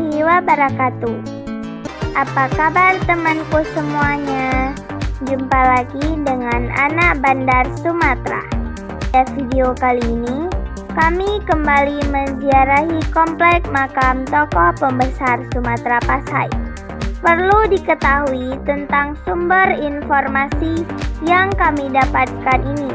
warahmatullahi wabarakatuh. Apa kabar temanku semuanya? Jumpa lagi dengan anak Bandar Sumatera. Pada video kali ini, kami kembali menziarahi komplek makam tokoh pembesar Sumatera Pasai. Perlu diketahui tentang sumber informasi yang kami dapatkan ini,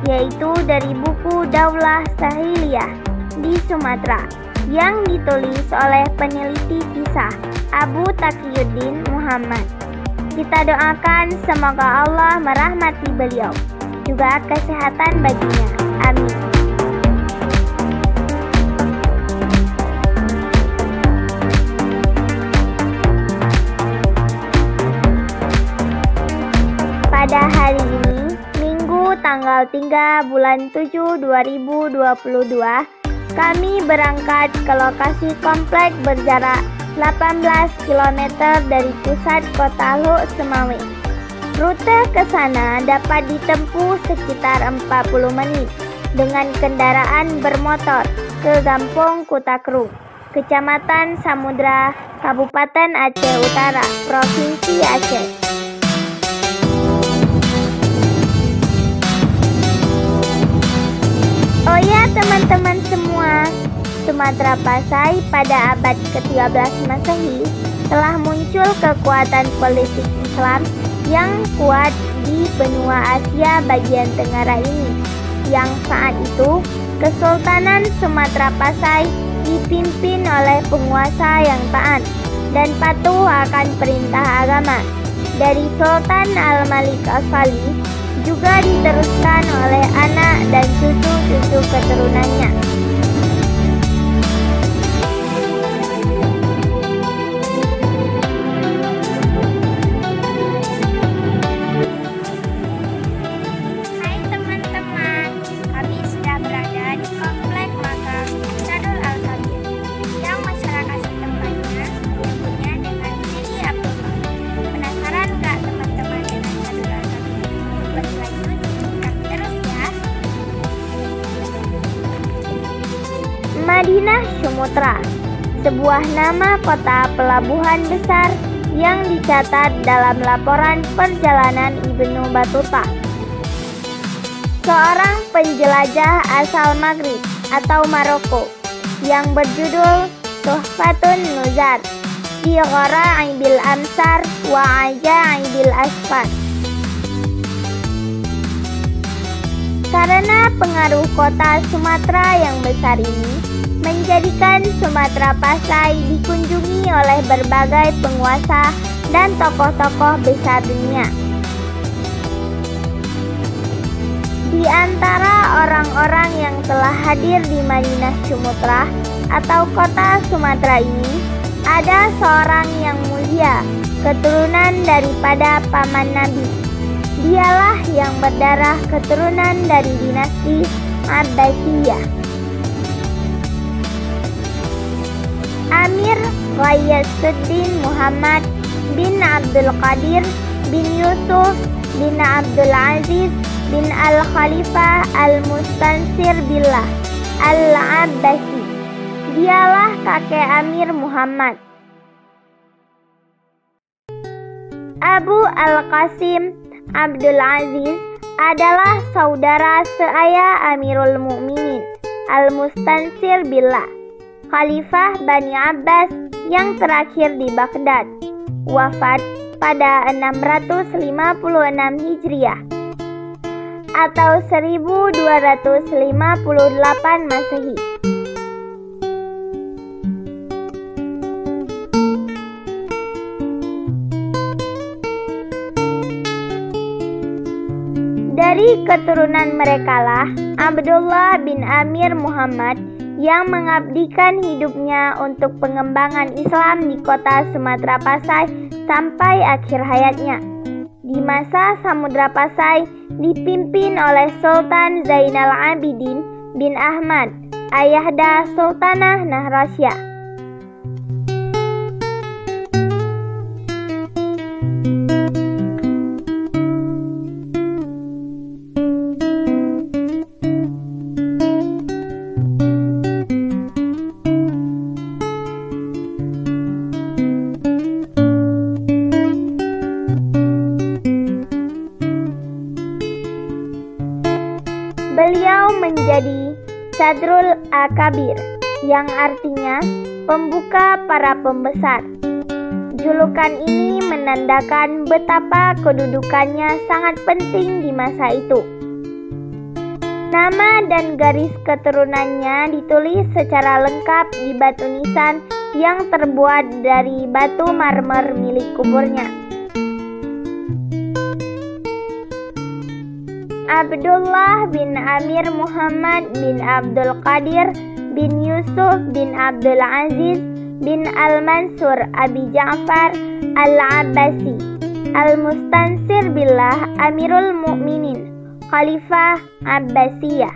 yaitu dari buku Daulah Sahiliyah di Sumatera yang ditulis oleh peneliti kisah Abu Taqiyuddin Muhammad. Kita doakan semoga Allah merahmati beliau, juga kesehatan baginya. Amin. Pada hari ini, Minggu tanggal 3 bulan 7 2022, kami berangkat ke lokasi komplek berjarak 18 km dari pusat kota Luk Semawe. Rute ke sana dapat ditempuh sekitar 40 menit dengan kendaraan bermotor ke Kampung Kutakrung, Kecamatan Samudra, Kabupaten Aceh Utara, Provinsi Aceh. Oh ya teman-teman semua, Sumatera Pasai pada abad ke-13 Masehi telah muncul kekuatan politik Islam yang kuat di benua Asia bagian tenggara ini, yang saat itu Kesultanan Sumatera Pasai dipimpin oleh penguasa yang taat dan patuh akan perintah agama dari Sultan Al-Malik As-Salih, juga diteruskan oleh anak dan cucu-cucu keturunannya. Hai teman-teman, kami sudah berada di komplek makam Sadul Al-Kabir yang masyarakat setempatnya menyebutnya dengan Sidi Abdullah. Penasaran gak teman-teman dengan Sadul Al-Kabir? Lebih lanjut, simak terus ya. Madinah Sumatera, sebuah nama kota pelabuhan besar yang dicatat dalam laporan perjalanan Ibnu Battuta, seorang penjelajah asal Maghrib atau Maroko yang berjudul Tuhfatun Nuzar fi Ghara'ibil Amsar wa Ajaibil Asfar. Karena pengaruh kota Sumatera yang besar ini menjadikan Sumatera Pasai dikunjungi oleh berbagai penguasa dan tokoh-tokoh besar dunia. Di antara orang-orang yang telah hadir di Madinah Sumatera atau kota Sumatera ini, ada seorang yang mulia, keturunan daripada paman Nabi. Dialah yang berdarah keturunan dari dinasti Abbasiyah. Amir Ghayasuddin Muhammad bin Abdul Qadir bin Yusuf bin Abdul Aziz bin Al-Khalifah Al-Mustansir Billah Al-Abbasi. Dialah kakek Amir Muhammad. Abu Al-Qasim Abdul Aziz adalah saudara seayah Amirul Mukminin Al-Mustansir Billah, Khalifah Bani Abbas yang terakhir di Baghdad, wafat pada 656 Hijriah atau 1258 Masehi. Dari keturunan merekalah Abdullah bin Amir Muhammad yang mengabdikan hidupnya untuk pengembangan Islam di kota Sumatera Pasai sampai akhir hayatnya. Di masa Samudra Pasai dipimpin oleh Sultan Zainal Abidin bin Ahmad, ayahda Sultanah Nahrasyah. al-Akabir, yang artinya pembuka para pembesar. Julukan ini menandakan betapa kedudukannya sangat penting di masa itu. Nama dan garis keturunannya ditulis secara lengkap di batu nisan yang terbuat dari batu marmer milik kuburnya. Abdullah bin Amir Muhammad bin Abdul Qadir bin Yusuf bin Abdul Aziz bin Al-Mansur Abi Ja'far Al-Abbasi Al-Mustansir Billah Amirul Mu'minin Khalifah Abbasiyah.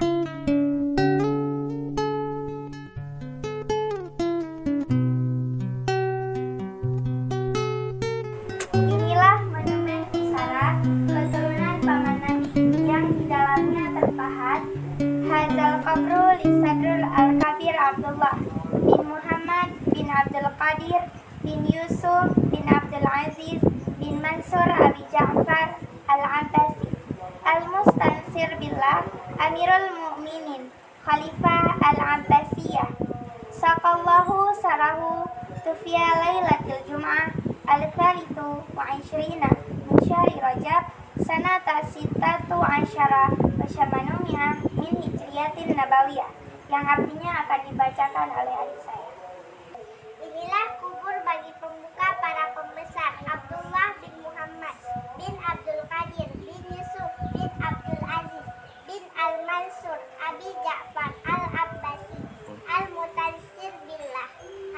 Inilah monumen pusara keturunan paman Nabi yang di dalamnya terpahat Hazal Qabru li Sadrul Al-Kabir Abdullah bin Muhammad bin Abdul Qadir bin Yusuf bin Abdul Aziz bin Mansur Abi Ja'far Al-Abbasi Al-Mustansir Billah Amirul Mu'minin Khalifah Al-Abbasiyah. Saqallahu sarahu tufiya Lailatul Jum'ah Al-Thalithu wa Ishrina min syahri Rajab sanata sittatu asyara wa syamanumi'ah min hijriyatin nabawiyah, yang artinya akan dibacakan oleh adik saya. Inilah kubur bagi pembuka para pembesar Abdullah bin Muhammad bin Abdul Qadir bin Yusuf bin Abdul Aziz bin Al-Mansur Abi Ja'far Al-Abbasi Al-Mutansir Billah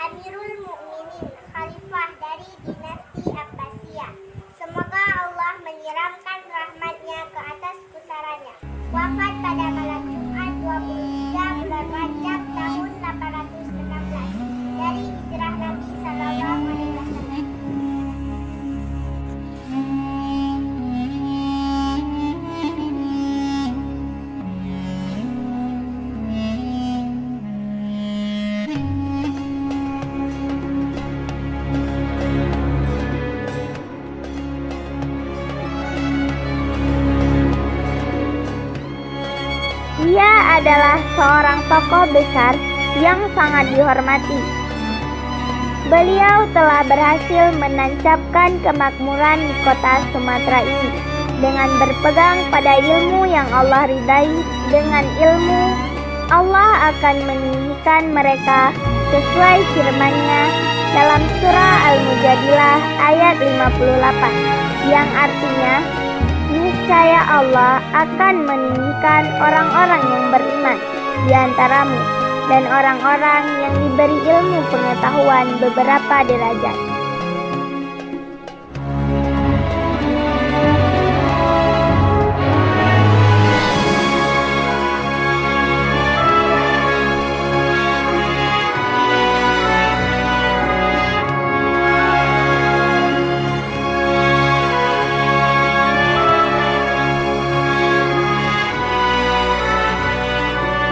Amirul Mu'minin Khalifah dari dinasti Abbasiyah. Semoga Allah menyiramkan rahmatnya ke atas pusaranya. Wafat pada malam Jumat 23 bulan Rajab tahun 816 dari hijrah Nabi Sallallahu Alaihi Wasallam. Ia adalah seorang tokoh besar yang sangat dihormati. Beliau telah berhasil menancapkan kemakmuran di kota Sumatera ini dengan berpegang pada ilmu yang Allah ridai. Dengan ilmu, Allah akan meninggikan mereka sesuai firman-Nya dalam surah Al-Mujadilah ayat 58, yang artinya, niscaya Allah akan meninggikan orang-orang yang beriman di antaramu dan orang-orang yang diberi ilmu pengetahuan beberapa derajat.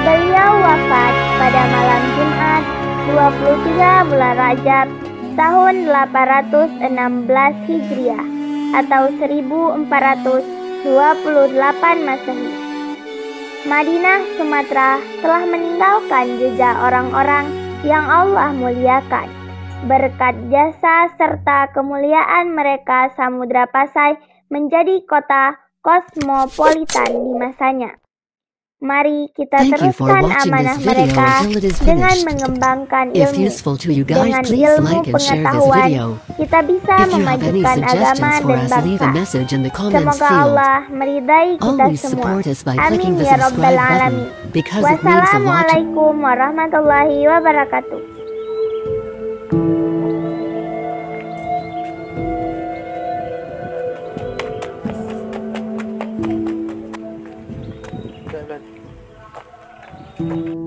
Beliau wafat pada malam Jumat 23 bulan Rajab tahun 816 Hijriah atau 1428 Masehi. Madinah, Sumatera telah meninggalkan jejak orang-orang yang Allah muliakan. Berkat jasa serta kemuliaan mereka, Samudra Pasai menjadi kota kosmopolitan di masanya. Mari kita teruskan amanah mereka dengan mengembangkan ilmu. Dengan ilmu pengetahuan, kita bisa memajukan agama dan bangsa. Semoga Allah meridai kita semua. Amin ya Rabbal Alamin. Wassalamualaikum warahmatullahi wabarakatuh. Done.